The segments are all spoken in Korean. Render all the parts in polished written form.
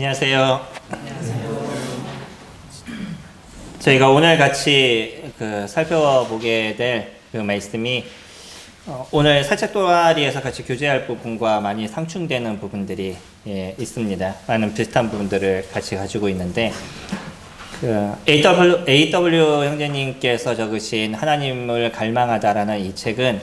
안녕하세요. 저희가 오늘 같이 살펴보게 될 그 말씀이 오늘 사책 동아리에서 같이 교제할 부분과 많이 상충되는 부분들이 있습니다. 많은 비슷한 부분들을 같이 가지고 있는데 AW 형제님께서 적으신 하나님을 갈망하다라는 이 책은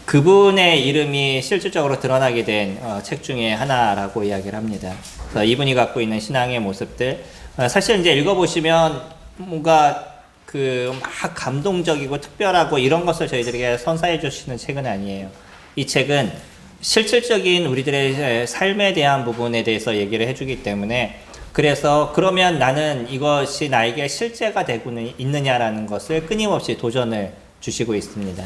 그분의 이름이 실질적으로 드러나게 된 책 중에 하나라고 이야기를 합니다. 그래서 이분이 갖고 있는 신앙의 모습들, 사실 이제 읽어보시면 뭔가 막 감동적이고 특별하고 이런 것을 저희들에게 선사해 주시는 책은 아니에요. 이 책은 실질적인 우리들의 삶에 대한 부분에 대해서 얘기를 해주기 때문에, 그래서 그러면 나는 이것이 나에게 실제가 되고 있느냐라는 것을 끊임없이 도전을 주시고 있습니다.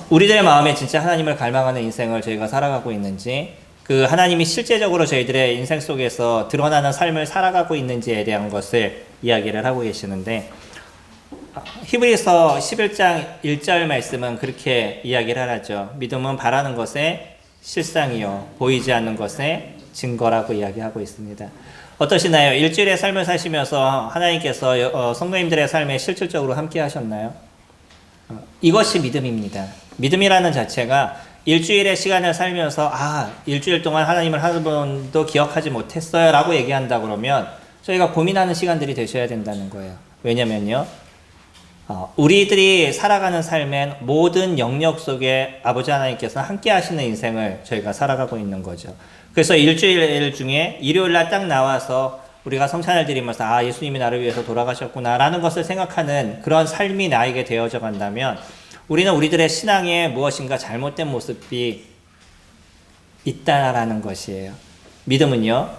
우리들의 마음에 진짜 하나님을 갈망하는 인생을 저희가 살아가고 있는지, 그 하나님이 실제적으로 저희들의 인생 속에서 드러나는 삶을 살아가고 있는지에 대한 것을 이야기를 하고 계시는데, 히브리서 11장 1절 말씀은 그렇게 이야기를 하죠. 믿음은 바라는 것의 실상이요 보이지 않는 것의 증거라고 이야기하고 있습니다. 어떠시나요? 일주일의 삶을 사시면서 하나님께서 성도님들의 삶에 실질적으로 함께 하셨나요? 이것이 믿음입니다. 믿음이라는 자체가 일주일의 시간을 살면서 일주일 동안 하나님을 한 번도 기억하지 못했어요 라고 얘기한다 그러면 저희가 고민하는 시간들이 되셔야 된다는 거예요. 왜냐면요, 우리들이 살아가는 삶엔 모든 영역 속에 아버지 하나님께서 함께 하시는 인생을 저희가 살아가고 있는 거죠. 그래서 일주일 중에 일요일 날 딱 나와서 우리가 성찬을 드리면서 예수님이 나를 위해서 돌아가셨구나 라는 것을 생각하는 그런 삶이 나에게 되어져 간다면, 우리는 우리들의 신앙에 무엇인가 잘못된 모습이 있다라는 것이에요. 믿음은요,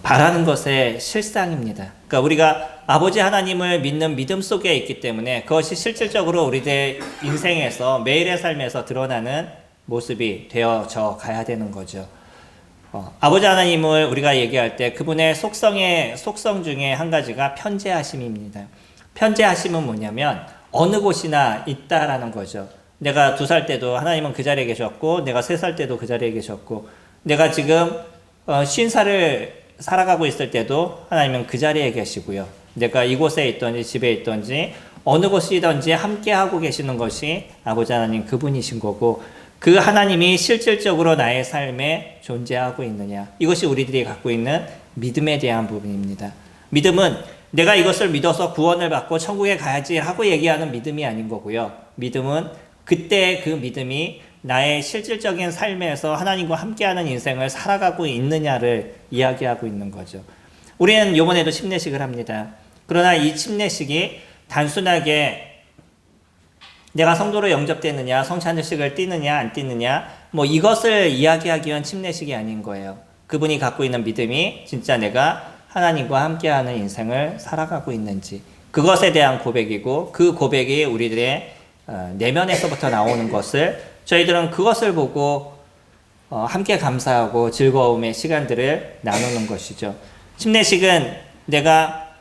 바라는 것의 실상입니다. 그러니까 우리가 아버지 하나님을 믿는 믿음 속에 있기 때문에 그것이 실질적으로 우리의 인생에서 매일의 삶에서 드러나는 모습이 되어져 가야 되는 거죠. 아버지 하나님을 우리가 얘기할 때 그분의 속성 중에 한 가지가 편재하심입니다. 편재하심은 뭐냐면 어느 곳이나 있다라는 거죠. 내가 2살 때도 하나님은 그 자리에 계셨고, 내가 3살 때도 그 자리에 계셨고, 내가 지금 50살을 살아가고 있을 때도 하나님은 그 자리에 계시고요. 내가 이곳에 있든지 집에 있든지 어느 곳이든지 함께하고 계시는 것이 아버지 하나님 그분이신 거고, 그 하나님이 실질적으로 나의 삶에 존재하고 있느냐, 이것이 우리들이 갖고 있는 믿음에 대한 부분입니다. 믿음은 내가 이것을 믿어서 구원을 받고 천국에 가야지 하고 얘기하는 믿음이 아닌 거고요. 믿음은 그때 그 믿음이 나의 실질적인 삶에서 하나님과 함께하는 인생을 살아가고 있느냐를 이야기하고 있는 거죠. 우리는 이번에도 침례식을 합니다. 그러나 이 침례식이 단순하게 내가 성도로 영접되느냐, 성찬식을 띠느냐 안 띠느냐, 이것을 이야기하기 위한 침례식이 아닌 거예요. 그분이 갖고 있는 믿음이 진짜 내가 하나님과 함께하는 인생을 살아가고 있는지, 그것에 대한 고백이고, 그 고백이 우리들의 내면에서부터 나오는 것을 저희들은 그것을 보고 함께 감사하고 즐거움의 시간들을 나누는 것이죠. 침례식은 내가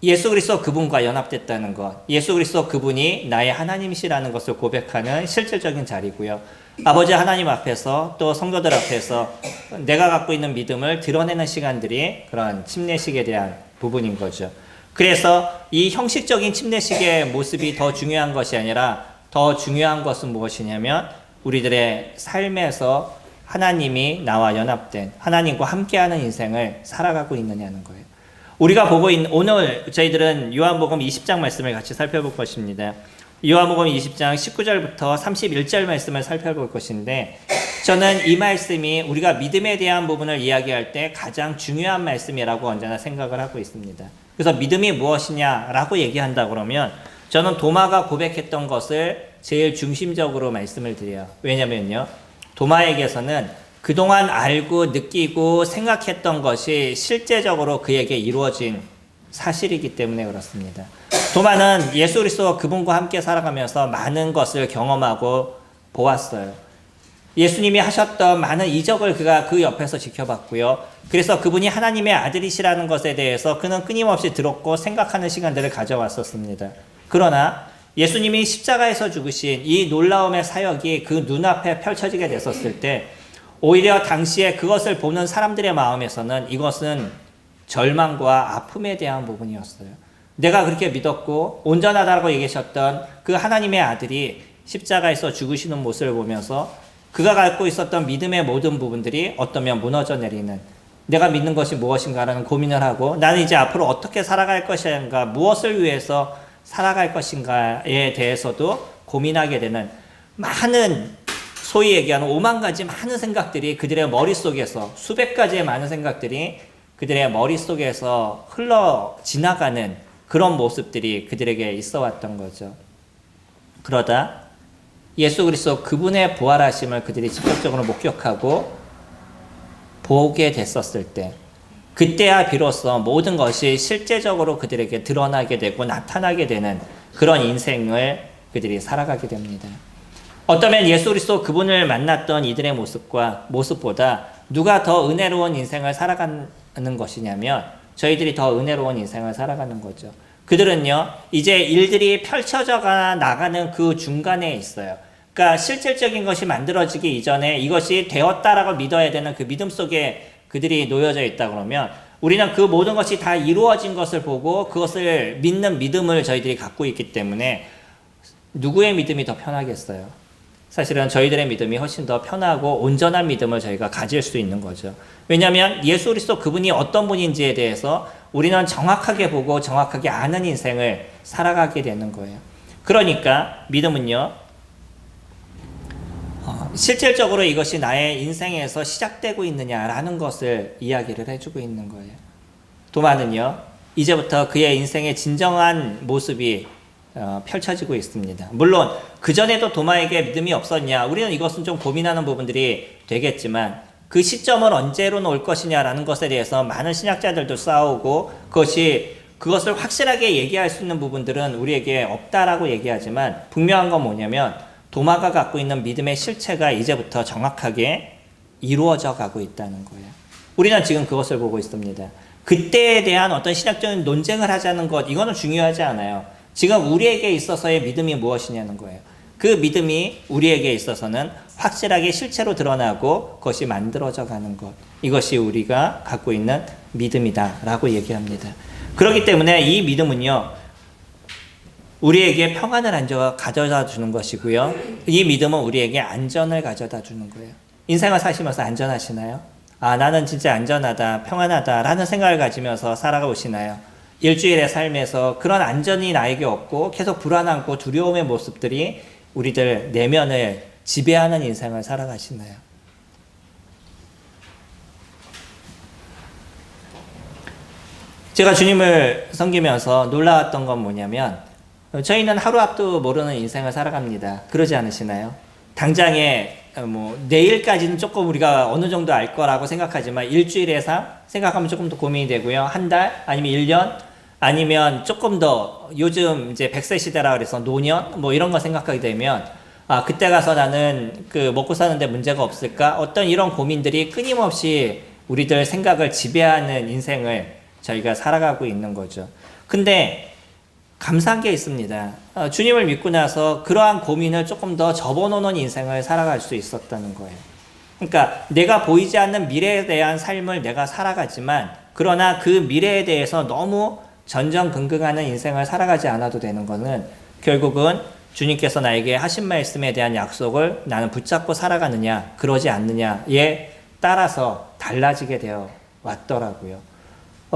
예수 그리스도 그분과 연합됐다는 것, 예수 그리스도 그분이 나의 하나님이시라는 것을 고백하는 실질적인 자리고요. 아버지 하나님 앞에서 또 성도들 앞에서 내가 갖고 있는 믿음을 드러내는 시간들이 그런 침례식에 대한 부분인 거죠. 그래서 이 형식적인 침례식의 모습이 더 중요한 것이 아니라, 더 중요한 것은 무엇이냐면 우리들의 삶에서 하나님이 나와 연합된, 하나님과 함께하는 인생을 살아가고 있느냐는 거예요. 우리가 보고 있는, 오늘 저희들은 요한복음 20장 말씀을 같이 살펴볼 것입니다. 요한복음 20장 19절부터 31절 말씀을 살펴볼 것인데, 저는 이 말씀이 우리가 믿음에 대한 부분을 이야기할 때 가장 중요한 말씀이라고 언제나 생각을 하고 있습니다. 그래서 믿음이 무엇이냐라고 얘기한다 그러면 저는 도마가 고백했던 것을 제일 중심적으로 말씀을 드려요. 왜냐면요, 도마에게서는 그동안 알고 느끼고 생각했던 것이 실제적으로 그에게 이루어진 사실이기 때문에 그렇습니다. 도마는 예수 그리스도 그분과 함께 살아가면서 많은 것을 경험하고 보았어요. 예수님이 하셨던 많은 이적을 그가 그 옆에서 지켜봤고요. 그래서 그분이 하나님의 아들이시라는 것에 대해서 그는 끊임없이 들었고 생각하는 시간들을 가져왔었습니다. 그러나 예수님이 십자가에서 죽으신 이 놀라움의 사역이 그 눈앞에 펼쳐지게 됐었을 때 오히려 당시에 그것을 보는 사람들의 마음에서는 이것은 절망과 아픔에 대한 부분이었어요. 내가 그렇게 믿었고 온전하다고 얘기하셨던 그 하나님의 아들이 십자가에서 죽으시는 모습을 보면서 그가 갖고 있었던 믿음의 모든 부분들이 어떠면 무너져 내리는, 내가 믿는 것이 무엇인가라는 고민을 하고 나는 이제 앞으로 어떻게 살아갈 것인가, 무엇을 위해서 살아갈 것인가에 대해서도 고민하게 되는 많은, 소위 얘기하는 5만 가지 많은 생각들이 그들의 머릿속에서, 수백 가지의 많은 생각들이 그들의 머릿속에서 흘러 지나가는 그런 모습들이 그들에게 있어 왔던 거죠. 그러다 예수 그리스도 그분의 부활하심을 그들이 직접적으로 목격하고 보게 됐었을 때, 그때야 비로소 모든 것이 실제적으로 그들에게 드러나게 되고 나타나게 되는 그런 인생을 그들이 살아가게 됩니다. 어쩌면 예수 그리스도 그분을 만났던 이들의 모습보다 누가 더 은혜로운 인생을 살아가는 것이냐면 저희들이 더 은혜로운 인생을 살아가는 거죠. 그들은요, 이제 일들이 펼쳐져 나가는 그 중간에 있어요. 그러니까 실질적인 것이 만들어지기 이전에 이것이 되었다라고 믿어야 되는 그 믿음 속에 그들이 놓여져 있다 그러면 우리는 그 모든 것이 다 이루어진 것을 보고 그것을 믿는 믿음을 저희들이 갖고 있기 때문에 누구의 믿음이 더 편하겠어요? 사실은 저희들의 믿음이 훨씬 더 편하고 온전한 믿음을 저희가 가질 수 있는 거죠. 왜냐하면 예수 그리스도 그분이 어떤 분인지에 대해서 우리는 정확하게 보고 정확하게 아는 인생을 살아가게 되는 거예요. 그러니까 믿음은요, 실질적으로 이것이 나의 인생에서 시작되고 있느냐라는 것을 이야기를 해주고 있는 거예요. 도마는요, 이제부터 그의 인생의 진정한 모습이 펼쳐지고 있습니다. 물론 그전에도 도마에게 믿음이 없었냐, 우리는 이것은 좀 고민하는 부분들이 되겠지만 그 시점은 언제로 올 것이냐라는 것에 대해서 많은 신학자들도 싸우고 그것을 확실하게 얘기할 수 있는 부분들은 우리에게 없다라고 얘기하지만 분명한 건 뭐냐면 도마가 갖고 있는 믿음의 실체가 이제부터 정확하게 이루어져 가고 있다는 거예요. 우리는 지금 그것을 보고 있습니다. 그때에 대한 어떤 신학적인 논쟁을 하자는 것, 이거는 중요하지 않아요. 지금 우리에게 있어서의 믿음이 무엇이냐는 거예요. 그 믿음이 우리에게 있어서는 확실하게 실체로 드러나고 그것이 만들어져 가는 것, 이것이 우리가 갖고 있는 믿음이다라고 얘기합니다. 그렇기 때문에 이 믿음은요, 우리에게 평안을 가져다 주는 것이고요, 이 믿음은 우리에게 안전을 가져다 주는 거예요. 인생을 사시면서 안전하시나요? 나는 진짜 안전하다, 평안하다 라는 생각을 가지면서 살아가시나요? 일주일의 삶에서 그런 안전이 나에게 없고 계속 불안하고 두려움의 모습들이 우리들 내면을 지배하는 인생을 살아가시나요? 제가 주님을 섬기면서 놀라웠던 건 뭐냐면 저희는 하루 앞도 모르는 인생을 살아갑니다. 그러지 않으시나요? 당장에 내일까지는 조금 우리가 어느 정도 알 거라고 생각하지만 일주일에 생각하면 조금 더 고민이 되고요. 한 달 아니면 1년 아니면 조금 더 요즘 이제 100세 시대라 그래서 노년 이런 거 생각하게 되면 그때 가서 나는 먹고 사는데 문제가 없을까? 어떤 이런 고민들이 끊임없이 우리들 생각을 지배하는 인생을 저희가 살아가고 있는 거죠. 근데 감사한 게 있습니다. 주님을 믿고 나서 그러한 고민을 조금 더 접어놓는 인생을 살아갈 수 있었다는 거예요. 그러니까 내가 보이지 않는 미래에 대한 삶을 내가 살아가지만 그러나 그 미래에 대해서 너무 전전긍긍하는 인생을 살아가지 않아도 되는 것은 결국은 주님께서 나에게 하신 말씀에 대한 약속을 나는 붙잡고 살아가느냐 그러지 않느냐에 따라서 달라지게 되어 왔더라고요.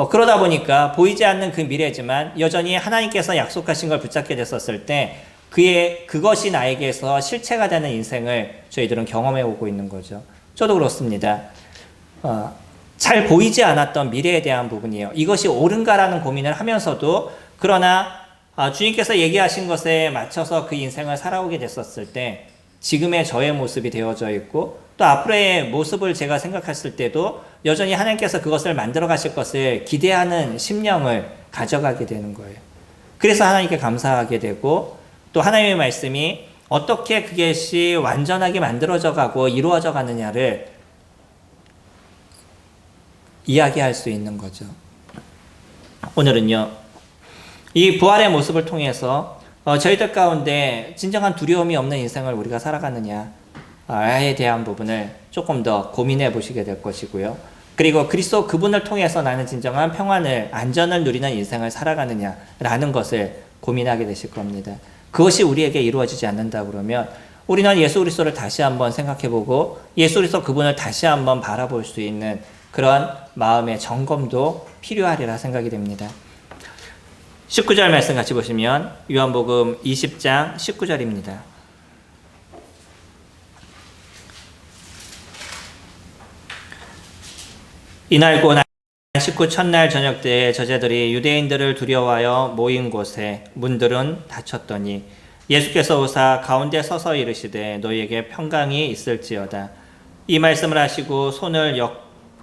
그러다 보니까 보이지 않는 그 미래지만 여전히 하나님께서 약속하신 걸 붙잡게 됐었을 때 그것이 나에게서 실체가 되는 인생을 저희들은 경험해 오고 있는 거죠. 저도 그렇습니다. 잘 보이지 않았던 미래에 대한 부분이에요. 이것이 옳은가라는 고민을 하면서도 그러나 주님께서 얘기하신 것에 맞춰서 그 인생을 살아오게 됐었을 때 지금의 저의 모습이 되어져 있고 또 앞으로의 모습을 제가 생각했을 때도 여전히 하나님께서 그것을 만들어 가실 것을 기대하는 심령을 가져가게 되는 거예요. 그래서 하나님께 감사하게 되고 또 하나님의 말씀이 어떻게 그것이 완전하게 만들어져 가고 이루어져 가느냐를 이야기할 수 있는 거죠. 오늘은요, 이 부활의 모습을 통해서 저희들 가운데 진정한 두려움이 없는 인생을 우리가 살아가느냐, 에 대한 부분을 조금 더 고민해 보시게 될 것이고요. 그리고 그리스도 그분을 통해서 나는 진정한 평안을, 안전을 누리는 인생을 살아가느냐라는 것을 고민하게 되실 겁니다. 그것이 우리에게 이루어지지 않는다 그러면 우리는 예수 그리스도를 다시 한번 생각해보고 예수 그리스도 그분을 다시 한번 바라볼 수 있는 그런 마음의 점검도 필요하리라 생각이 됩니다. 19절 말씀 같이 보시면 요한복음 20장 19절입니다. 이날 곧 식구 첫날 저녁 때에 저자들이 유대인들을 두려워하여 모인 곳에 문들은 닫혔더니 예수께서 오사 가운데 서서 이르시되 너희에게 평강이 있을지어다. 이 말씀을 하시고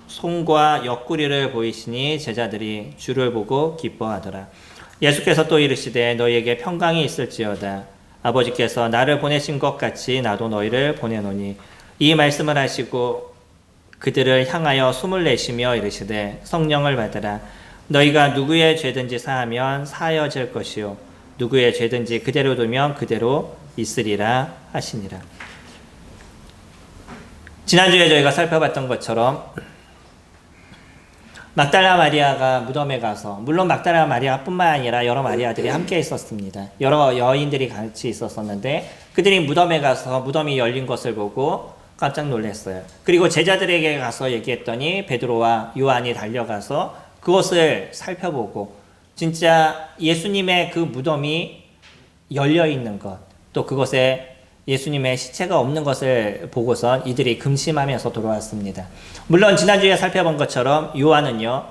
손과 옆구리를 보이시니 제자들이 주를 보고 기뻐하더라. 예수께서 또 이르시되 너희에게 평강이 있을지어다. 아버지께서 나를 보내신 것 같이 나도 너희를 보내노니. 이 말씀을 하시고 그들을 향하여 숨을 내쉬며 이르시되 성령을 받으라. 너희가 누구의 죄든지 사하면 사하여질 것이요 누구의 죄든지 그대로 두면 그대로 있으리라 하시니라. 지난주에 저희가 살펴봤던 것처럼 막달라 마리아가 무덤에 가서, 물론 막달라 마리아뿐만 아니라 여러 마리아들이 함께 있었습니다. 여러 여인들이 같이 있었었는데 그들이 무덤에 가서 무덤이 열린 것을 보고 깜짝 놀랐어요. 그리고 제자들에게 가서 얘기했더니 베드로와 요한이 달려가서 그것을 살펴보고 진짜 예수님의 그 무덤이 열려있는 것, 또 그것에 예수님의 시체가 없는 것을 보고선 이들이 금심하면서 돌아왔습니다. 물론 지난주에 살펴본 것처럼 요한은요,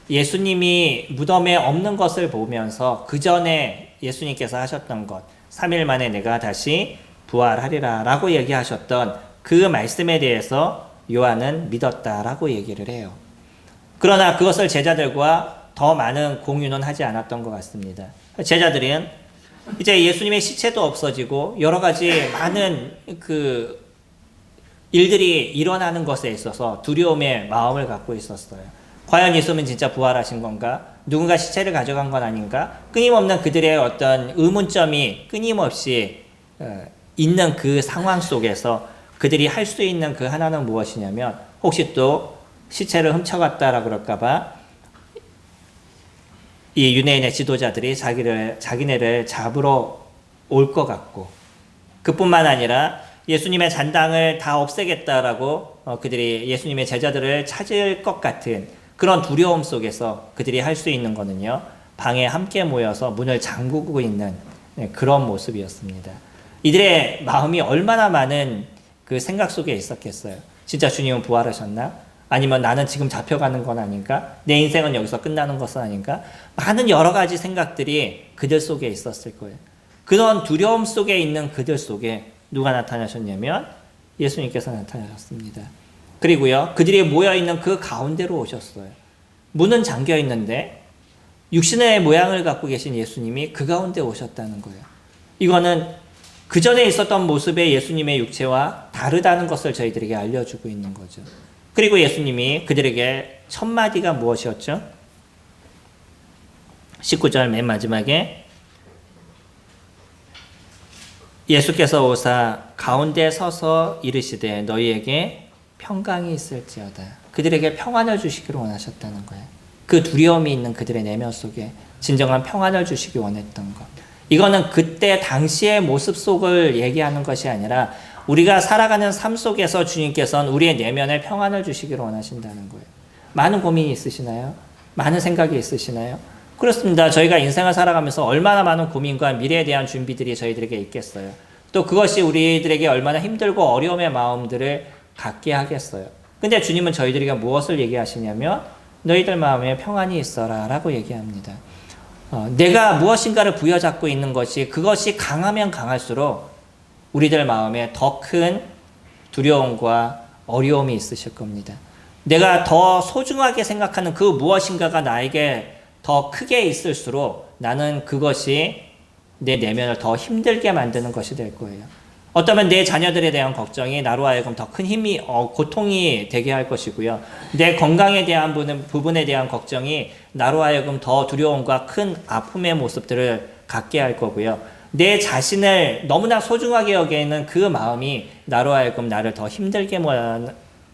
예수님이 무덤에 없는 것을 보면서 그 전에 예수님께서 하셨던 것, 3일 만에 내가 다시 부활하리라 라고 얘기하셨던 그 말씀에 대해서 요한은 믿었다라고 얘기를 해요. 그러나 그것을 제자들과 더 많은 공유는 하지 않았던 것 같습니다. 제자들은 이제 예수님의 시체도 없어지고 여러 가지 많은 그 일들이 일어나는 것에 있어서 두려움의 마음을 갖고 있었어요. 과연 예수님은 진짜 부활하신 건가? 누군가 시체를 가져간 건 아닌가? 끊임없는 그들의 어떤 의문점이 끊임없이 있는 그 상황 속에서 그들이 할 수 있는 그 하나는 무엇이냐면 혹시 또 시체를 훔쳐갔다라 그럴까봐 이 유대인의 지도자들이 자기네를 잡으러 올 것 같고, 그뿐만 아니라 예수님의 잔당을 다 없애겠다라고 그들이 예수님의 제자들을 찾을 것 같은 그런 두려움 속에서 그들이 할 수 있는 거는요, 방에 함께 모여서 문을 잠그고 있는 그런 모습이었습니다. 이들의 마음이 얼마나 많은 그 생각 속에 있었겠어요. 진짜 주님은 부활하셨나? 아니면 나는 지금 잡혀가는 건 아닌가? 내 인생은 여기서 끝나는 것은 아닌가? 많은 여러 가지 생각들이 그들 속에 있었을 거예요. 그런 두려움 속에 있는 그들 속에 누가 나타나셨냐면 예수님께서 나타나셨습니다. 그리고요, 그들이 모여있는 그 가운데로 오셨어요. 문은 잠겨 있는데 육신의 모양을 갖고 계신 예수님이 그 가운데 오셨다는 거예요. 이거는 그 전에 있었던 모습의 예수님의 육체와 다르다는 것을 저희들에게 알려주고 있는 거죠. 그리고 예수님이 그들에게 첫 마디가 무엇이었죠? 19절 맨 마지막에 예수께서 오사 가운데 서서 이르시되 너희에게 평강이 있을지어다. 그들에게 평안을 주시기를 원하셨다는 거예요. 그 두려움이 있는 그들의 내면 속에 진정한 평안을 주시기 원했던 것. 이거는 그때 당시의 모습 속을 얘기하는 것이 아니라 우리가 살아가는 삶 속에서 주님께서는 우리의 내면에 평안을 주시기를 원하신다는 거예요. 많은 고민이 있으시나요? 많은 생각이 있으시나요? 그렇습니다. 저희가 인생을 살아가면서 얼마나 많은 고민과 미래에 대한 준비들이 저희들에게 있겠어요. 또 그것이 우리들에게 얼마나 힘들고 어려움의 마음들을 갖게 하겠어요. 근데 주님은 저희들에게 무엇을 얘기하시냐면 너희들 마음에 평안이 있어라 라고 얘기합니다. 내가 무엇인가를 부여잡고 있는 것이 그것이 강하면 강할수록 우리들 마음에 더 큰 두려움과 어려움이 있으실 겁니다. 내가 더 소중하게 생각하는 그 무엇인가가 나에게 더 크게 있을수록 나는 그것이 내 내면을 더 힘들게 만드는 것이 될 거예요. 어쩌면 내 자녀들에 대한 걱정이 나로 하여금 더 큰 힘이, 고통이 되게 할 것이고요. 내 건강에 대한 부분에 대한 걱정이 나로 하여금 더 두려움과 큰 아픔의 모습들을 갖게 할 거고요. 내 자신을 너무나 소중하게 여기는 그 마음이 나로 하여금 나를 더 힘들게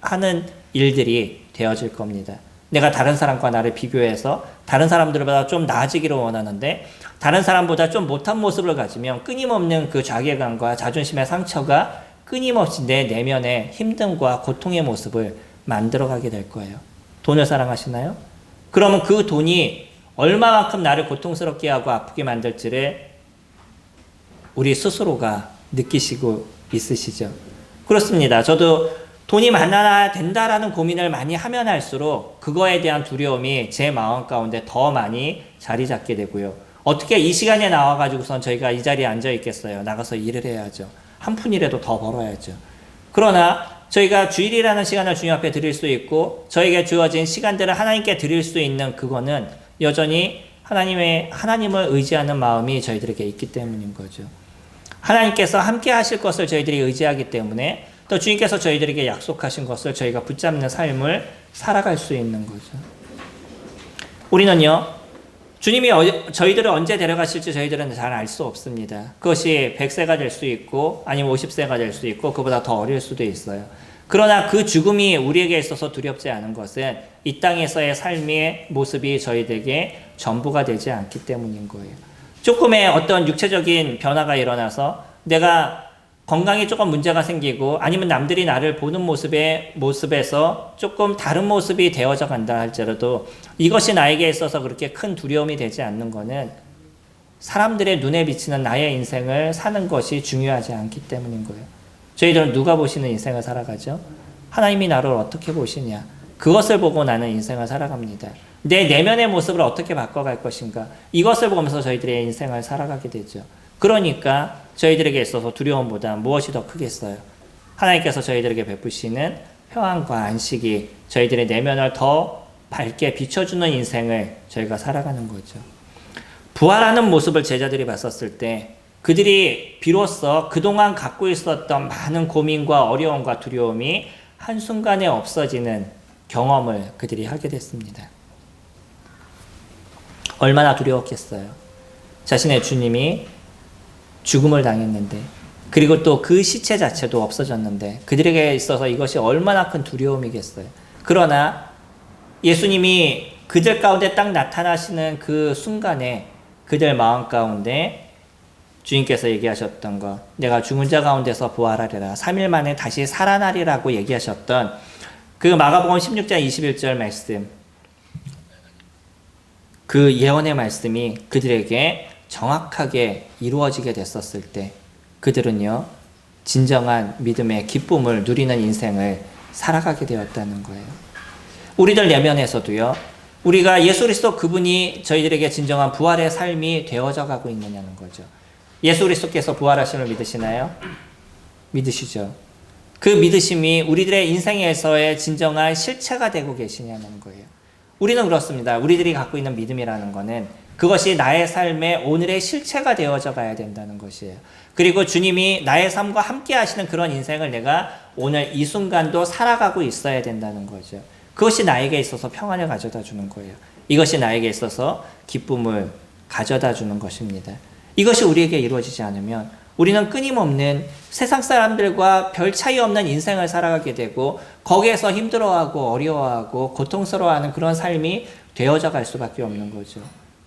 하는 일들이 되어질 겁니다. 내가 다른 사람과 나를 비교해서 다른 사람들보다 좀 나아지기를 원하는데 다른 사람보다 좀 못한 모습을 가지면 끊임없는 그 자괴감과 자존심의 상처가 끊임없이 내 내면의 힘듦과 고통의 모습을 만들어가게 될 거예요. 돈을 사랑하시나요? 그러면 그 돈이 얼마만큼 나를 고통스럽게 하고 아프게 만들지를 우리 스스로가 느끼시고 있으시죠? 그렇습니다. 저도 돈이 많아야 된다라는 고민을 많이 하면 할수록 그거에 대한 두려움이 제 마음 가운데 더 많이 자리 잡게 되고요. 어떻게 이 시간에 나와가지고선 저희가 이 자리에 앉아 있겠어요? 나가서 일을 해야죠. 한 푼이라도 더 벌어야죠. 그러나 저희가 주일이라는 시간을 주님 앞에 드릴 수 있고 저에게 주어진 시간들을 하나님께 드릴 수 있는 그거는 여전히 하나님을 의지하는 마음이 저희들에게 있기 때문인 거죠. 하나님께서 함께 하실 것을 저희들이 의지하기 때문에 또 주님께서 저희들에게 약속하신 것을 저희가 붙잡는 삶을 살아갈 수 있는 거죠. 우리는요, 주님이 저희들을 언제 데려가실지 저희들은 잘 알 수 없습니다. 그것이 100세가 될 수 있고 아니면 50세가 될 수 있고 그보다 더 어릴 수도 있어요. 그러나 그 죽음이 우리에게 있어서 두렵지 않은 것은 이 땅에서의 삶의 모습이 저희들에게 전부가 되지 않기 때문인 거예요. 조금의 어떤 육체적인 변화가 일어나서 내가 건강에 조금 문제가 생기고 아니면 남들이 나를 보는 모습에서 조금 다른 모습이 되어져 간다 할지라도 이것이 나에게 있어서 그렇게 큰 두려움이 되지 않는 것은 사람들의 눈에 비치는 나의 인생을 사는 것이 중요하지 않기 때문인 거예요. 저희들은 누가 보시는 인생을 살아가죠? 하나님이 나를 어떻게 보시냐? 그것을 보고 나는 인생을 살아갑니다. 내 내면의 모습을 어떻게 바꿔갈 것인가? 이것을 보면서 저희들의 인생을 살아가게 되죠. 그러니까 저희들에게 있어서 두려움보다 무엇이 더 크겠어요? 하나님께서 저희들에게 베푸시는 평안과 안식이 저희들의 내면을 더 밝게 비춰주는 인생을 저희가 살아가는 거죠. 부활하는 모습을 제자들이 봤었을 때 그들이 비로소 그동안 갖고 있었던 많은 고민과 어려움과 두려움이 한순간에 없어지는 경험을 그들이 하게 됐습니다. 얼마나 두려웠겠어요. 자신의 주님이 죽음을 당했는데 그리고 또 그 시체 자체도 없어졌는데 그들에게 있어서 이것이 얼마나 큰 두려움이겠어요. 그러나 예수님이 그들 가운데 딱 나타나시는 그 순간에 그들 마음 가운데 주님께서 얘기하셨던 것, 내가 죽은 자 가운데서 부활하리라 3일 만에 다시 살아나리라고 얘기하셨던 그 마가복음 16장 21절 말씀, 그 예언의 말씀이 그들에게 정확하게 이루어지게 됐었을 때 그들은요, 진정한 믿음의 기쁨을 누리는 인생을 살아가게 되었다는 거예요. 우리들 내면에서도요, 우리가 예수 그리스도 그분이 저희들에게 진정한 부활의 삶이 되어져 가고 있느냐는 거죠. 예수 그리스도께서 부활하심을 믿으시나요? 믿으시죠. 그 믿으심이 우리들의 인생에서의 진정한 실체가 되고 계시냐는 거예요. 우리는 그렇습니다. 우리들이 갖고 있는 믿음이라는 거는 그것이 나의 삶의 오늘의 실체가 되어져 가야 된다는 것이에요. 그리고 주님이 나의 삶과 함께 하시는 그런 인생을 내가 오늘 이 순간도 살아가고 있어야 된다는 거죠. 그것이 나에게 있어서 평안을 가져다 주는 거예요. 이것이 나에게 있어서 기쁨을 가져다 주는 것입니다. 이것이 우리에게 이루어지지 않으면 우리는 끊임없는 세상 사람들과 별 차이 없는 인생을 살아가게 되고 거기에서 힘들어하고 어려워하고 고통스러워하는 그런 삶이 되어져 갈 수밖에 없는 거죠.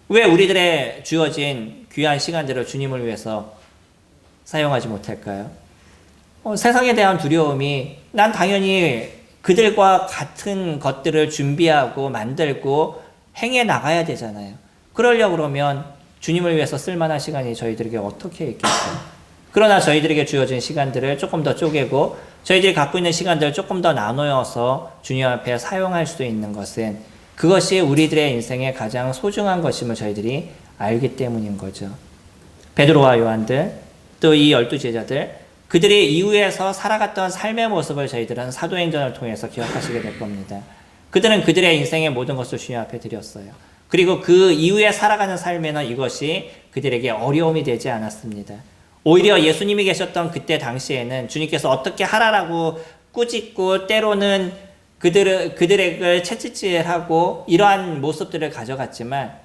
왜 우리들의 주어진 귀한 시간들을 주님을 위해서 사용하지 못할까요? 세상에 대한 두려움이 난 당연히 그들과 같은 것들을 준비하고 만들고 행해 나가야 되잖아요. 그러려고 그러면 주님을 위해서 쓸만한 시간이 저희들에게 어떻게 있겠어요? 그러나 저희들에게 주어진 시간들을 조금 더 쪼개고 저희들이 갖고 있는 시간들을 조금 더 나누어서 주님 앞에 사용할 수 있는 것은 그것이 우리들의 인생의 가장 소중한 것임을 저희들이 알기 때문인 거죠. 베드로와 요한들, 또 이 12제자들, 그들이 이후에서 살아갔던 삶의 모습을 저희들은 사도행전을 통해서 기억하시게 될 겁니다. 그들은 그들의 인생의 모든 것을 주님 앞에 드렸어요. 그리고 그 이후에 살아가는 삶에는 이것이 그들에게 어려움이 되지 않았습니다. 오히려 예수님이 계셨던 그때 당시에는 주님께서 어떻게 하라라고 꾸짖고 때로는 그들에게 채찍질하고 이러한 모습들을 가져갔지만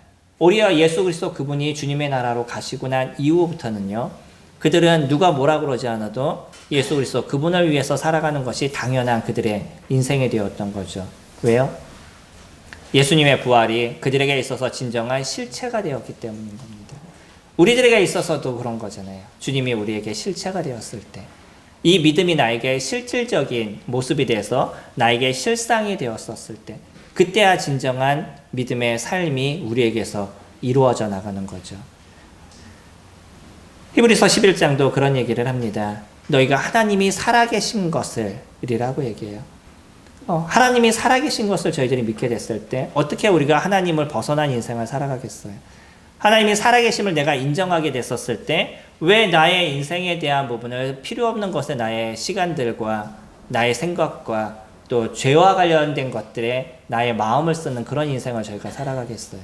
오히려 예수 그리스도 그분이 주님의 나라로 가시고 난 이후부터는요, 그들은 누가 뭐라 그러지 않아도 예수 그리스도 그분을 위해서 살아가는 것이 당연한 그들의 인생이 되었던 거죠. 왜요? 예수님의 부활이 그들에게 있어서 진정한 실체가 되었기 때문인 겁니다. 우리들에게 있어서도 그런 거잖아요. 주님이 우리에게 실체가 되었을 때, 이 믿음이 나에게 실질적인 모습이 돼서 나에게 실상이 되었었을 때, 그때야 진정한 믿음의 삶이 우리에게서 이루어져 나가는 거죠. 히브리서 11장도 그런 얘기를 합니다. 너희가 하나님이 살아계신 것을 이라고 얘기해요. 하나님이 살아계신 것을 저희들이 믿게 됐을 때 어떻게 우리가 하나님을 벗어난 인생을 살아가겠어요? 하나님이 살아계심을 내가 인정하게 됐었을 때 왜 나의 인생에 대한 부분을 필요 없는 것에 나의 시간들과 나의 생각과 또 죄와 관련된 것들에 나의 마음을 쓰는 그런 인생을 저희가 살아가겠어요?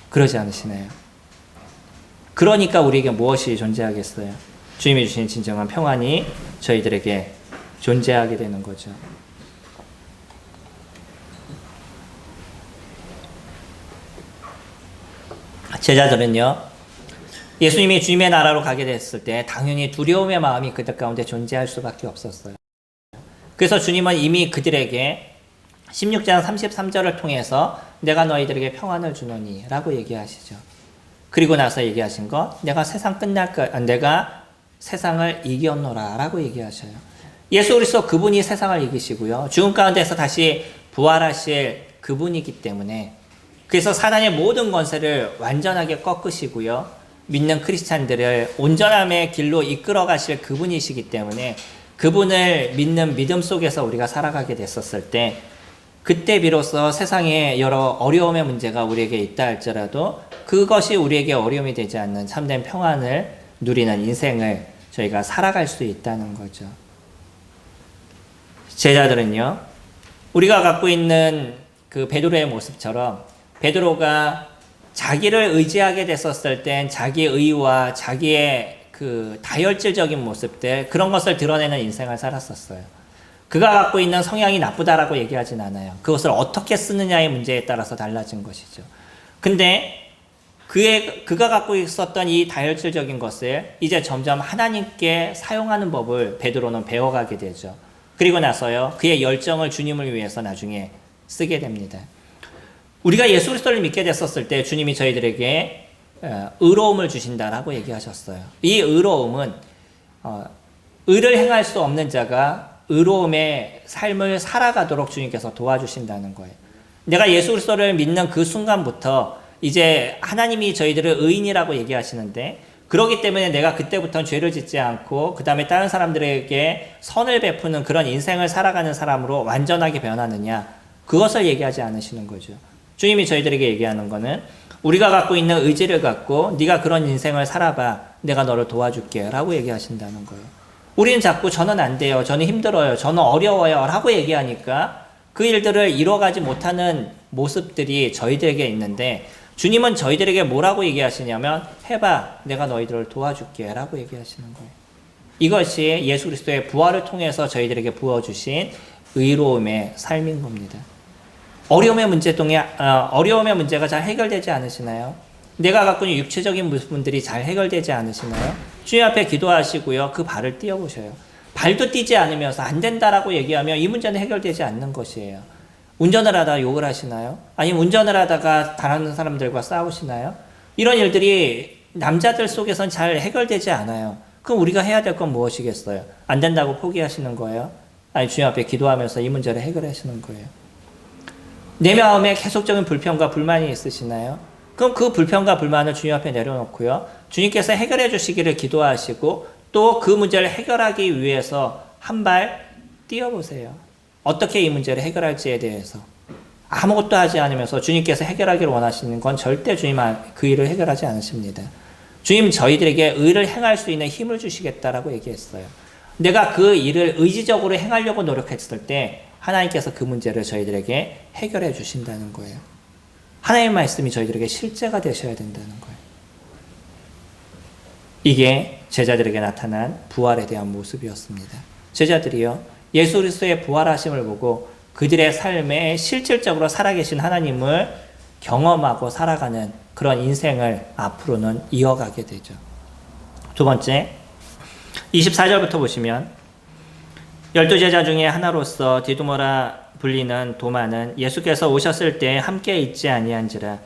그러지 않으시나요? 그러니까 우리에게 무엇이 존재하겠어요? 주님이 주신 진정한 평안이 저희들에게 존재하게 되는 거죠. 제자들은요, 예수님이 주님의 나라로 가게 됐을 때 당연히 두려움의 마음이 그들 가운데 존재할 수밖에 없었어요. 그래서 주님은 이미 그들에게 16장 33절을 통해서 내가 너희들에게 평안을 주노니 라고 얘기하시죠. 그리고 나서 얘기하신 거, 내가 세상을 이겼노라 라고 얘기하셔요. 예수 그리스도 그분이 세상을 이기시고요, 죽음 가운데서 다시 부활하실 그분이기 때문에, 그래서 사단의 모든 권세를 완전하게 꺾으시고요, 믿는 크리스찬들을 온전함의 길로 이끌어 가실 그분이시기 때문에 그분을 믿는 믿음 속에서 우리가 살아가게 됐었을 때, 그때 비로소 세상에 여러 어려움의 문제가 우리에게 있다 할지라도 그것이 우리에게 어려움이 되지 않는 참된 평안을 누리는 인생을 저희가 살아갈 수 있다는 거죠. 제자들은요, 우리가 갖고 있는 그 베드로의 모습처럼 베드로가 자기를 의지하게 됐었을 땐 자기의 의와 자기의 그 다혈질적인 모습들, 그런 것을 드러내는 인생을 살았었어요. 그가 갖고 있는 성향이 나쁘다라고 얘기하진 않아요. 그것을 어떻게 쓰느냐의 문제에 따라서 달라진 것이죠. 근데 그가 갖고 있었던 이 다혈질적인 것을 이제 점점 하나님께 사용하는 법을 베드로는 배워가게 되죠. 그리고 나서요, 그의 열정을 주님을 위해서 나중에 쓰게 됩니다. 우리가 예수 그리스도를 믿게 됐었을 때 주님이 저희들에게 의로움을 주신다라고 얘기하셨어요. 이 의로움은 의를 행할 수 없는 자가 의로움의 삶을 살아가도록 주님께서 도와주신다는 거예요. 내가 예수 그리스도를 믿는 그 순간부터 이제 하나님이 저희들을 의인이라고 얘기하시는데, 그렇기 때문에 내가 그때부터는 죄를 짓지 않고 그 다음에 다른 사람들에게 선을 베푸는 그런 인생을 살아가는 사람으로 완전하게 변하느냐, 그것을 얘기하지 않으시는 거죠. 주님이 저희들에게 얘기하는 거는 우리가 갖고 있는 의지를 갖고 네가 그런 인생을 살아봐, 내가 너를 도와줄게 라고 얘기하신다는 거예요. 우리는 자꾸 저는 안 돼요, 저는 힘들어요, 저는 어려워요 라고 얘기하니까 그 일들을 이뤄가지 못하는 모습들이 저희들에게 있는데, 주님은 저희들에게 뭐라고 얘기하시냐면 해봐, 내가 너희들을 도와줄게 라고 얘기하시는 거예요. 이것이 예수 그리스도의 부활을 통해서 저희들에게 부어주신 의로움의 삶인 겁니다. 어려움의 문제가 잘 해결되지 않으시나요? 내가 갖고 있는 육체적인 부분들이 잘 해결되지 않으시나요? 주님 앞에 기도하시고요, 그 발을 띄워보셔요. 발도 띄지 않으면서 안 된다라고 얘기하면 이 문제는 해결되지 않는 것이에요. 운전을 하다가 욕을 하시나요? 아니면 운전을 하다가 다른 사람들과 싸우시나요? 이런 일들이 남자들 속에선 잘 해결되지 않아요. 그럼 우리가 해야 될 건 무엇이겠어요? 안 된다고 포기하시는 거예요? 아니, 주님 앞에 기도하면서 이 문제를 해결하시는 거예요. 내 마음에 계속적인 불평과 불만이 있으시나요? 그럼 그 불평과 불만을 주님 앞에 내려놓고요, 주님께서 해결해 주시기를 기도하시고 또 그 문제를 해결하기 위해서 한 발 뛰어보세요. 어떻게 이 문제를 해결할지에 대해서 아무것도 하지 않으면서 주님께서 해결하기를 원하시는 건 절대 주님 그 일을 해결하지 않으십니다. 주님 저희들에게 의를 행할 수 있는 힘을 주시겠다라고 얘기했어요. 내가 그 일을 의지적으로 행하려고 노력했을 때 하나님께서 그 문제를 저희들에게 해결해 주신다는 거예요. 하나님의 말씀이 저희들에게 실제가 되셔야 된다는 거예요. 이게 제자들에게 나타난 부활에 대한 모습이었습니다. 제자들이요, 예수 그리스도의 부활하심을 보고 그들의 삶에 실질적으로 살아계신 하나님을 경험하고 살아가는 그런 인생을 앞으로는 이어가게 되죠. 두 번째, 24절부터 보시면 12제자 중에 하나로서 디두모라 불리는 도마는 예수께서 오셨을 때 함께 있지 아니한지라.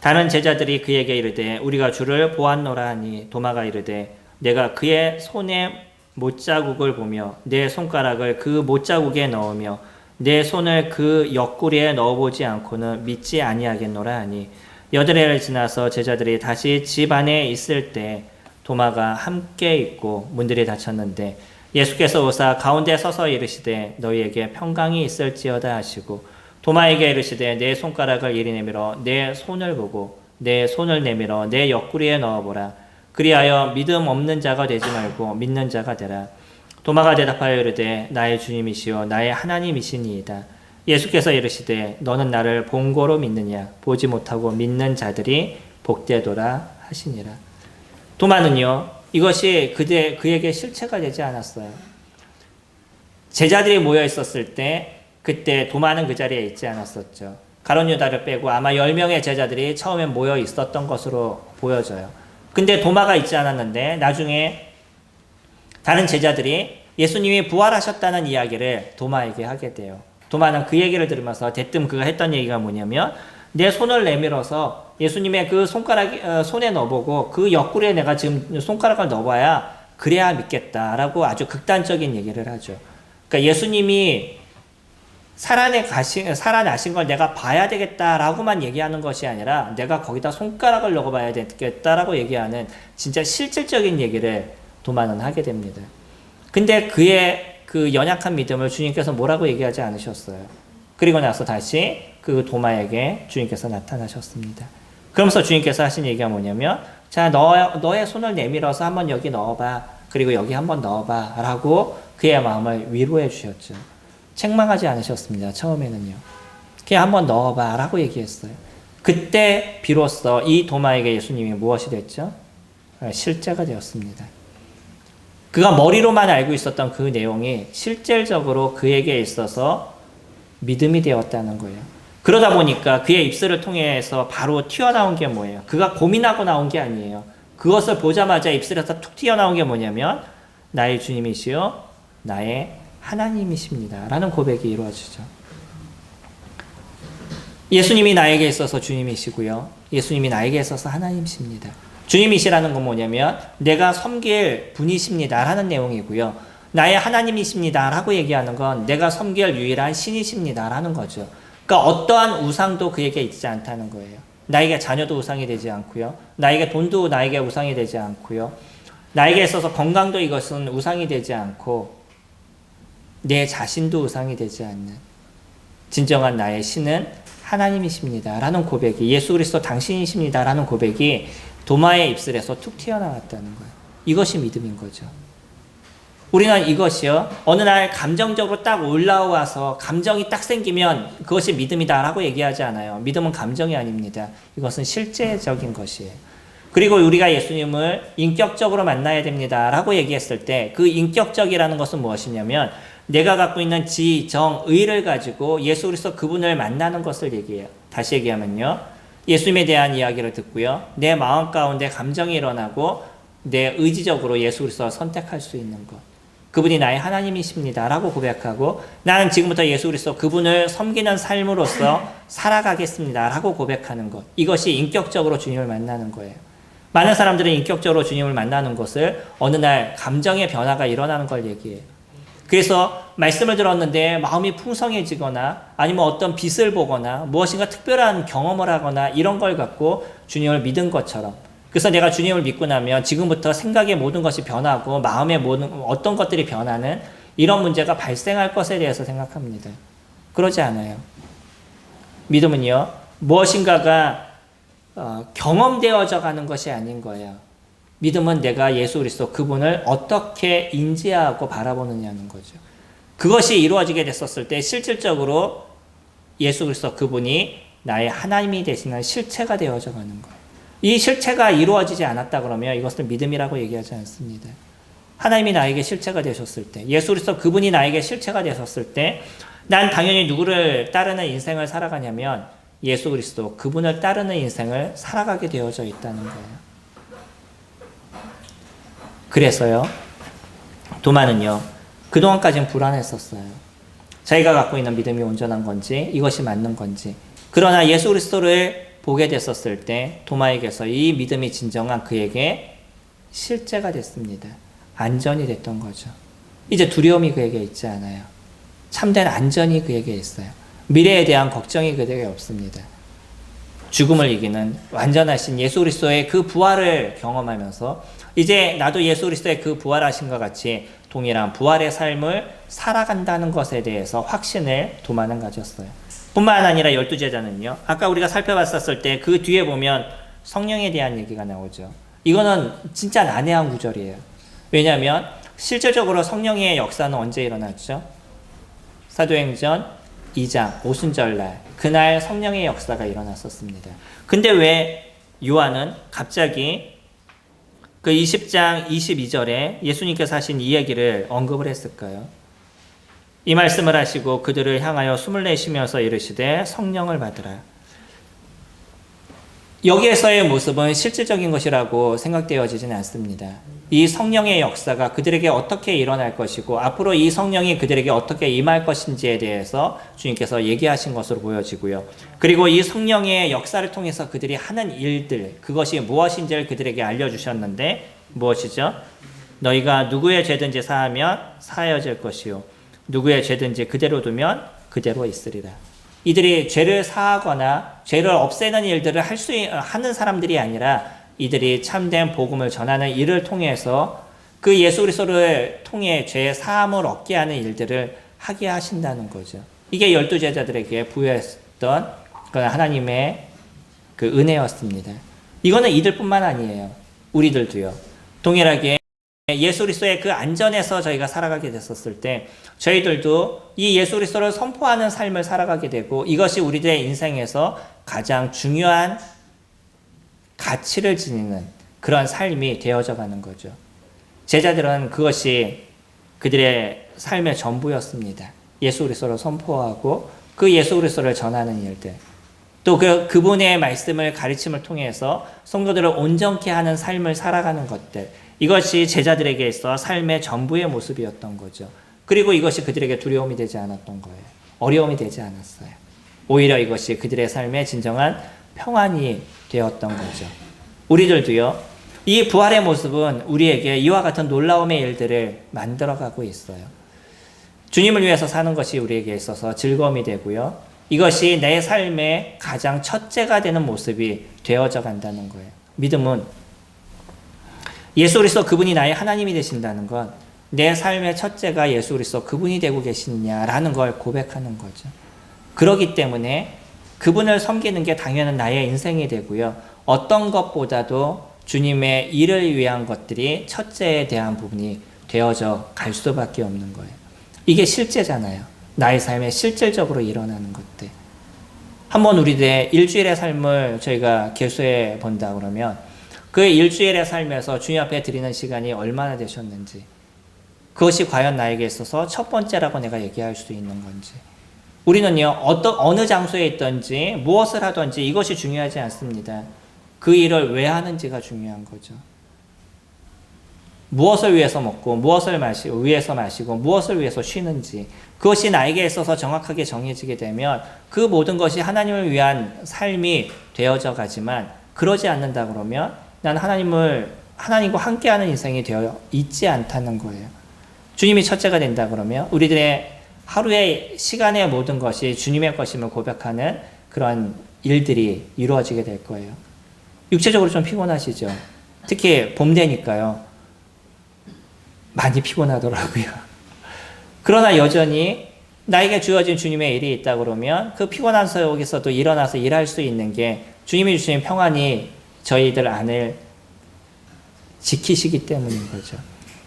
다른 제자들이 그에게 이르되 우리가 주를 보았노라 하니 도마가 이르되 내가 그의 손에 못자국을 보며 내 손가락을 그 못자국에 넣으며 내 손을 그 옆구리에 넣어보지 않고는 믿지 아니하겠노라 하니 8일을 지나서 제자들이 다시 집 안에 있을 때 도마가 함께 있고 문들이 닫혔는데 예수께서 오사 가운데 서서 이르시되 너희에게 평강이 있을지어다 하시고 도마에게 이르시되 내 손가락을 이리 내밀어 내 손을 보고 내 손을 내밀어 내 옆구리에 넣어보라. 그리하여 믿음 없는 자가 되지 말고 믿는 자가 되라. 도마가 대답하여 이르되 나의 주님이시요 나의 하나님이시니이다. 예수께서 이르시되 너는 나를 본고로 믿느냐. 보지 못하고 믿는 자들이 복되도라 하시니라. 도마는요, 이것이 그에게 실체가 되지 않았어요. 제자들이 모여 있었을 때 그때 도마는 그 자리에 있지 않았었죠. 가룟 유다를 빼고 아마 10명의 제자들이 처음에 모여 있었던 것으로 보여져요. 근데 도마가 있지 않았는데 나중에 다른 제자들이 예수님이 부활하셨다는 이야기를 도마에게 하게 돼요. 도마는 그 얘기를 들으면서 대뜸 그가 했던 얘기가 뭐냐면 내 손을 내밀어서 예수님의 그 손에 넣어보고 그 옆구리에 내가 지금 손가락을 넣어봐야 그래야 믿겠다라고 아주 극단적인 얘기를 하죠. 그러니까 예수님이 살아나신 걸 내가 봐야 되겠다라고만 얘기하는 것이 아니라 내가 거기다 손가락을 넣어봐야 되겠다라고 얘기하는 진짜 실질적인 얘기를 도마는 하게 됩니다. 근데 그의 그 연약한 믿음을 주님께서 뭐라고 얘기하지 않으셨어요. 그리고 나서 다시 그 도마에게 주님께서 나타나셨습니다. 그러면서 주님께서 하신 얘기가 뭐냐면 자, 너의 손을 내밀어서 한번 여기 넣어봐. 그리고 여기 한번 넣어봐. 라고 그의 마음을 위로해 주셨죠. 책망하지 않으셨습니다. 처음에는요. 그냥 한번 넣어봐. 라고 얘기했어요. 그때 비로소 이 도마에게 예수님이 무엇이 됐죠? 실제가 되었습니다. 그가 머리로만 알고 있었던 그 내용이 실질적으로 그에게 있어서 믿음이 되었다는 거예요. 그러다 보니까 그의 입술을 통해서 바로 튀어나온 게 뭐예요? 그가 고민하고 나온 게 아니에요. 그것을 보자마자 입술에서 툭 튀어나온 게 뭐냐면 나의 주님이시요 나의 하나님이십니다. 라는 고백이 이루어지죠. 예수님이 나에게 있어서 주님이시고요. 예수님이 나에게 있어서 하나님이십니다. 주님이시라는 건 뭐냐면 내가 섬길 분이십니다. 라는 내용이고요. 나의 하나님이십니다. 라고 얘기하는 건 내가 섬길 유일한 신이십니다. 라는 거죠. 그러니까 어떠한 우상도 그에게 있지 않다는 거예요. 나에게 자녀도 우상이 되지 않고요. 나에게 돈도 나에게 우상이 되지 않고요. 나에게 있어서 건강도 이것은 우상이 되지 않고 내 자신도 우상이 되지 않는 진정한 나의 신은 하나님이십니다. 라는 고백이 예수 그리스도 당신이십니다. 라는 고백이 도마의 입술에서 툭 튀어나왔다는 거예요. 이것이 믿음인 거죠. 우리는 이것이요. 어느 날 감정적으로 딱 올라와서 감정이 딱 생기면 그것이 믿음이다라고 얘기하지 않아요. 믿음은 감정이 아닙니다. 이것은 실제적인 것이에요. 그리고 우리가 예수님을 인격적으로 만나야 됩니다라고 얘기했을 때 그 인격적이라는 것은 무엇이냐면 내가 갖고 있는 지, 정, 의를 가지고 예수 그리스도 그분을 만나는 것을 얘기해요. 다시 얘기하면요. 예수님에 대한 이야기를 듣고요. 내 마음 가운데 감정이 일어나고 내 의지적으로 예수 그리스도를 선택할 수 있는 것. 그분이 나의 하나님이십니다. 라고 고백하고 나는 지금부터 예수 그리스도 그분을 섬기는 삶으로서 살아가겠습니다. 라고 고백하는 것. 이것이 인격적으로 주님을 만나는 거예요. 많은 사람들은 인격적으로 주님을 만나는 것을 어느 날 감정의 변화가 일어나는 걸 얘기해요. 그래서 말씀을 들었는데 마음이 풍성해지거나 아니면 어떤 빛을 보거나 무엇인가 특별한 경험을 하거나 이런 걸 갖고 주님을 믿은 것처럼 그래서 내가 주님을 믿고 나면 지금부터 생각의 모든 것이 변하고 마음의 모든 어떤 것들이 변하는 이런 문제가 발생할 것에 대해서 생각합니다. 그러지 않아요. 믿음은요. 무엇인가가 경험되어져 가는 것이 아닌 거예요. 믿음은 내가 예수 그리스도 그분을 어떻게 인지하고 바라보느냐는 거죠. 그것이 이루어지게 됐었을 때 실질적으로 예수 그리스도 그분이 나의 하나님이 되시는 실체가 되어져 가는 거예요. 이 실체가 이루어지지 않았다 그러면 이것을 믿음이라고 얘기하지 않습니다. 하나님이 나에게 실체가 되셨을 때, 예수 그리스도 그분이 나에게 실체가 되셨을 때, 난 당연히 누구를 따르는 인생을 살아가냐면 예수 그리스도 그분을 따르는 인생을 살아가게 되어져 있다는 거예요. 그래서요, 도마는요, 그동안까지는 불안했었어요. 자기가 갖고 있는 믿음이 온전한 건지, 이것이 맞는 건지. 그러나 예수 그리스도를 보게 됐었을 때 도마에게서 이 믿음이 진정한 그에게 실제가 됐습니다. 안전이 됐던 거죠. 이제 두려움이 그에게 있지 않아요. 참된 안전이 그에게 있어요. 미래에 대한 걱정이 그에게 없습니다. 죽음을 이기는 완전하신 예수 그리스도의 그 부활을 경험하면서 이제 나도 예수 그리스도의 그 부활하신 것 같이 동일한 부활의 삶을 살아간다는 것에 대해서 확신을 도마는 가졌어요. 뿐만 아니라 12제자는요. 아까 우리가 살펴봤었을 때 그 뒤에 보면 성령에 대한 얘기가 나오죠. 이거는 진짜 난해한 구절이에요. 왜냐하면 실질적으로 성령의 역사는 언제 일어났죠? 사도행전 2장 오순절날 그날 성령의 역사가 일어났었습니다. 근데 왜 요한은 갑자기 그 20장 22절에 예수님께서 하신 이 얘기를 언급을 했을까요? 이 말씀을 하시고 그들을 향하여 숨을 내쉬면서 이르시되 성령을 받으라. 여기에서의 모습은 실질적인 것이라고 생각되어지진 않습니다. 이 성령의 역사가 그들에게 어떻게 일어날 것이고 앞으로 이 성령이 그들에게 어떻게 임할 것인지에 대해서 주님께서 얘기하신 것으로 보여지고요. 그리고 이 성령의 역사를 통해서 그들이 하는 일들, 그것이 무엇인지를 그들에게 알려주셨는데 무엇이죠? 너희가 누구의 죄든지 사하면 사하여질 것이요 누구의 죄든지 그대로 두면 그대로 있으리라. 이들이 죄를 사하거나 죄를 없애는 일들을 하는 사람들이 아니라 이들이 참된 복음을 전하는 일을 통해서 그 예수 그리스도를 통해 죄의 사함을 얻게 하는 일들을 하게 하신다는 거죠. 이게 12제자들에게 부여했던 하나님의 그 은혜였습니다. 이거는 이들뿐만 아니에요. 우리들도요. 동일하게 예수 그리스도의 그 안전에서 저희가 살아가게 됐었을 때 저희들도 이 예수 그리스도를 선포하는 삶을 살아가게 되고 이것이 우리들의 인생에서 가장 중요한 가치를 지니는 그런 삶이 되어져 가는 거죠. 제자들은 그것이 그들의 삶의 전부였습니다. 예수 그리스도를 선포하고 그 예수 그리스도를 전하는 일들. 또 그분의 말씀을 가르침을 통해서 성도들을 온전케 하는 삶을 살아가는 것들. 이것이 제자들에게 있어 삶의 전부의 모습이었던 거죠. 그리고 이것이 그들에게 두려움이 되지 않았던 거예요. 어려움이 되지 않았어요. 오히려 이것이 그들의 삶의 진정한 평안이 되었던 거죠. 우리들도요. 이 부활의 모습은 우리에게 이와 같은 놀라움의 일들을 만들어가고 있어요. 주님을 위해서 사는 것이 우리에게 있어서 즐거움이 되고요. 이것이 내 삶의 가장 첫째가 되는 모습이 되어져 간다는 거예요. 믿음은 예수 그리스도 그분이 나의 하나님이 되신다는 건 내 삶의 첫째가 예수 그리스도 그분이 되고 계시느냐라는 걸 고백하는 거죠. 그렇기 때문에 그분을 섬기는 게 당연한 나의 인생이 되고요. 어떤 것보다도 주님의 일을 위한 것들이 첫째에 대한 부분이 되어져 갈 수밖에 없는 거예요. 이게 실제잖아요. 나의 삶에 실질적으로 일어나는 것들. 한번 우리들의 일주일의 삶을 저희가 계수해 본다 그러면 그 일주일의 삶에서 주님 앞에 드리는 시간이 얼마나 되셨는지, 그것이 과연 나에게 있어서 첫 번째라고 내가 얘기할 수 있는 건지. 우리는요, 어느 장소에 있든지 무엇을 하든지 이것이 중요하지 않습니다. 그 일을 왜 하는지가 중요한 거죠. 무엇을 위해서 먹고, 무엇을 위해서 마시고, 무엇을 위해서 쉬는지, 그것이 나에게 있어서 정확하게 정해지게 되면 그 모든 것이 하나님을 위한 삶이 되어져 가지만, 그러지 않는다 그러면 난 하나님과 함께하는 인생이 되어 있지 않다는 거예요. 주님이 첫째가 된다 그러면 우리들의 하루의 시간의 모든 것이 주님의 것임을 고백하는 그런 일들이 이루어지게 될 거예요. 육체적으로 좀 피곤하시죠? 특히 봄 되니까요. 많이 피곤하더라고요. 그러나 여전히 나에게 주어진 주님의 일이 있다 그러면 그 피곤한 속에서도 일어나서 일할 수 있는 게 주님이 주신 평안이 저희들 안을 지키시기 때문인 거죠.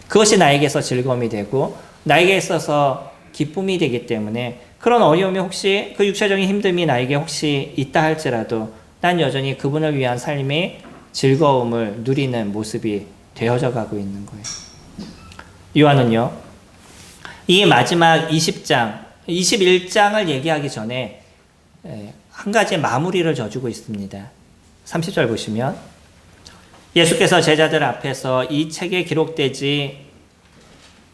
그것이 나에게서 즐거움이 되고 나에게 있어서 기쁨이 되기 때문에 그런 어려움이 혹시 그 육체적인 힘듦이 나에게 혹시 있다 할지라도 난 여전히 그분을 위한 삶의 즐거움을 누리는 모습이 되어져 가고 있는 거예요. 요한은요, 이 마지막 20장, 21장을 얘기하기 전에 한 가지 마무리를 져주고 있습니다. 30절 보시면 예수께서 제자들 앞에서 이 책에 기록되지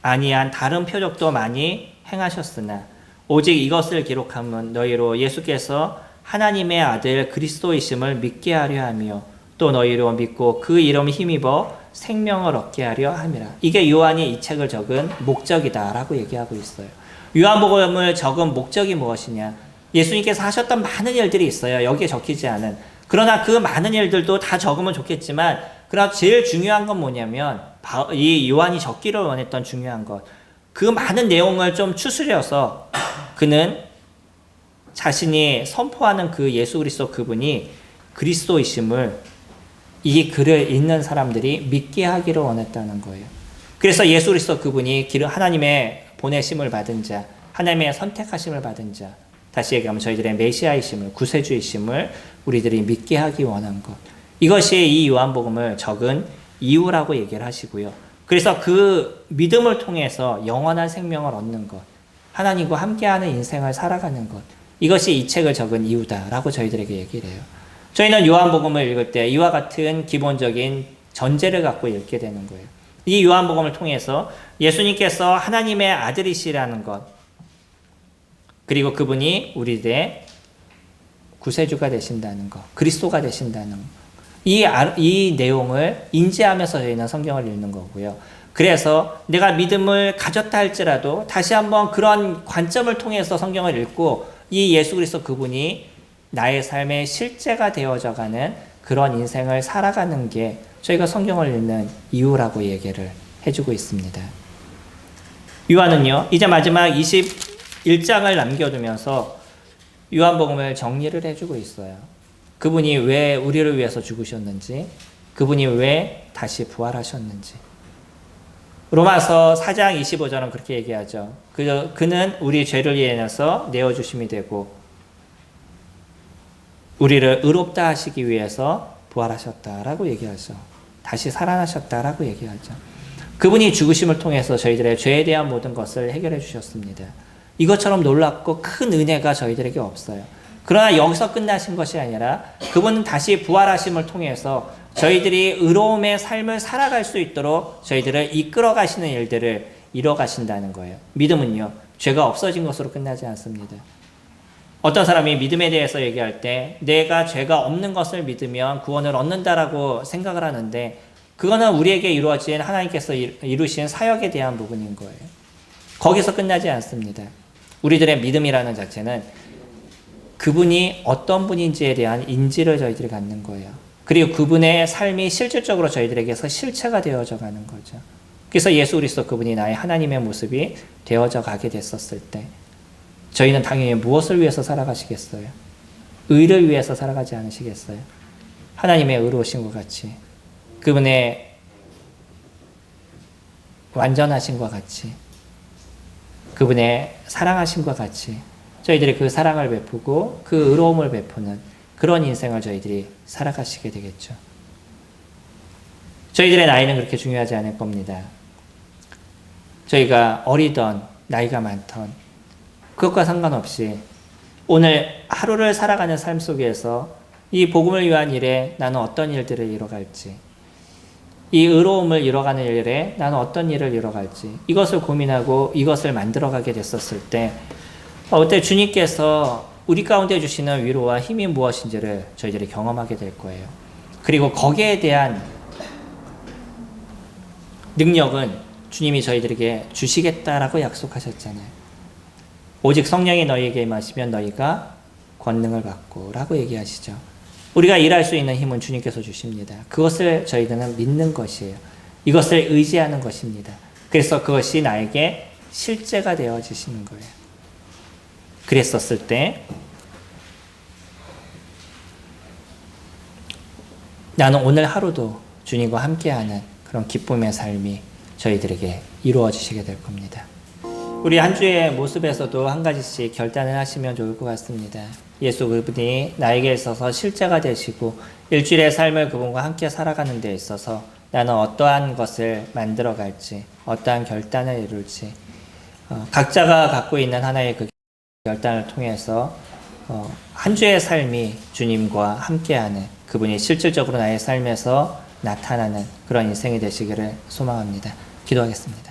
아니한 다른 표적도 많이 행하셨으나 오직 이것을 기록함은 너희로 예수께서 하나님의 아들 그리스도이심을 믿게 하려 하며 또 너희로 믿고 그 이름 힘입어 생명을 얻게 하려 함이라. 이게 요한이 이 책을 적은 목적이다라고 얘기하고 있어요. 요한복음을 적은 목적이 무엇이냐? 예수님께서 하셨던 많은 일들이 있어요. 여기에 적히지 않은. 그러나 그 많은 일들도 다 적으면 좋겠지만 그러나 제일 중요한 건 뭐냐면 이 요한이 적기를 원했던 중요한 것. 그 많은 내용을 좀 추스려서 그는 자신이 선포하는 그 예수 그리스도 그분이 그리스도이심을 이 글을 읽는 사람들이 믿게 하기를 원했다는 거예요. 그래서 예수 그리스도 그분이 하나님의 보내심을 받은 자, 하나님의 선택하심을 받은 자, 다시 얘기하면 저희들의 메시아이심을, 구세주이심을 우리들이 믿게 하기 원한 것. 이것이 이 요한복음을 적은 이유라고 얘기를 하시고요. 그래서 그 믿음을 통해서 영원한 생명을 얻는 것, 하나님과 함께하는 인생을 살아가는 것, 이것이 이 책을 적은 이유다라고 저희들에게 얘기를 해요. 저희는 요한복음을 읽을 때 이와 같은 기본적인 전제를 갖고 읽게 되는 거예요. 이 요한복음을 통해서 예수님께서 하나님의 아들이시라는 것, 그리고 그분이 우리들의 구세주가 되신다는 것, 그리스도가 되신다는 것, 이 내용을 인지하면서 저희는 성경을 읽는 거고요. 그래서 내가 믿음을 가졌다 할지라도 다시 한번 그런 관점을 통해서 성경을 읽고 이 예수 그리스도 그분이 나의 삶의 실제가 되어져가는 그런 인생을 살아가는 게 저희가 성경을 읽는 이유라고 얘기를 해주고 있습니다. 요한은요, 이제 마지막 21장을 남겨두면서 요한복음을 정리를 해주고 있어요. 그분이 왜 우리를 위해서 죽으셨는지, 그분이 왜 다시 부활하셨는지. 로마서 4장 25절은 그렇게 얘기하죠. 그는 우리 죄를 인해서 내어주심이 되고 우리를 의롭다 하시기 위해서 부활하셨다라고 얘기하죠. 다시 살아나셨다라고 얘기하죠. 그분이 죽으심을 통해서 저희들의 죄에 대한 모든 것을 해결해 주셨습니다. 이것처럼 놀랍고 큰 은혜가 저희들에게 없어요. 그러나 여기서 끝나신 것이 아니라 그분은 다시 부활하심을 통해서 저희들이 의로움의 삶을 살아갈 수 있도록 저희들을 이끌어 가시는 일들을 이뤄 가신다는 거예요. 믿음은요, 죄가 없어진 것으로 끝나지 않습니다. 어떤 사람이 믿음에 대해서 얘기할 때 내가 죄가 없는 것을 믿으면 구원을 얻는다라고 생각을 하는데 그거는 우리에게 이루어진 하나님께서 이루신 사역에 대한 부분인 거예요. 거기서 끝나지 않습니다. 우리들의 믿음이라는 자체는 그분이 어떤 분인지에 대한 인지를 저희들이 갖는 거예요. 그리고 그분의 삶이 실질적으로 저희들에게서 실체가 되어져 가는 거죠. 그래서 예수 그리스도 그분이 나의 하나님의 모습이 되어져 가게 됐었을 때 저희는 당연히 무엇을 위해서 살아가시겠어요? 의를 위해서 살아가지 않으시겠어요? 하나님의 의로우신 것 같이 그분의 완전하심과 같이 그분의 사랑하심과 같이 저희들이 그 사랑을 베푸고 그 의로움을 베푸는 그런 인생을 저희들이 살아가시게 되겠죠. 저희들의 나이는 그렇게 중요하지 않을 겁니다. 저희가 어리던 나이가 많던 그것과 상관없이 오늘 하루를 살아가는 삶 속에서 이 복음을 위한 일에 나는 어떤 일들을 이뤄갈지, 이 의로움을 이뤄가는 일에 나는 어떤 일을 이뤄갈지 이것을 고민하고 이것을 만들어가게 됐었을 때 그때 주님께서 우리 가운데 주시는 위로와 힘이 무엇인지를 저희들이 경험하게 될 거예요. 그리고 거기에 대한 능력은 주님이 저희들에게 주시겠다라고 약속하셨잖아요. 오직 성령이 너희에게 임하시면 너희가 권능을 받고 라고 얘기하시죠. 우리가 일할 수 있는 힘은 주님께서 주십니다. 그것을 저희들은 믿는 것이에요. 이것을 의지하는 것입니다. 그래서 그것이 나에게 실제가 되어지시는 거예요. 그랬었을 때 나는 오늘 하루도 주님과 함께하는 그런 기쁨의 삶이 저희들에게 이루어지시게 될 겁니다. 우리 한 주의 모습에서도 한 가지씩 결단을 하시면 좋을 것 같습니다. 예수 그분이 나에게 있어서 실제가 되시고 일주일의 삶을 그분과 함께 살아가는 데 있어서 나는 어떠한 것을 만들어 갈지, 어떠한 결단을 이룰지 각자가 갖고 있는 하나의 그 결단을 통해서 한 주의 삶이 주님과 함께하는 그분이 실질적으로 나의 삶에서 나타나는 그런 인생이 되시기를 소망합니다. 기도하겠습니다.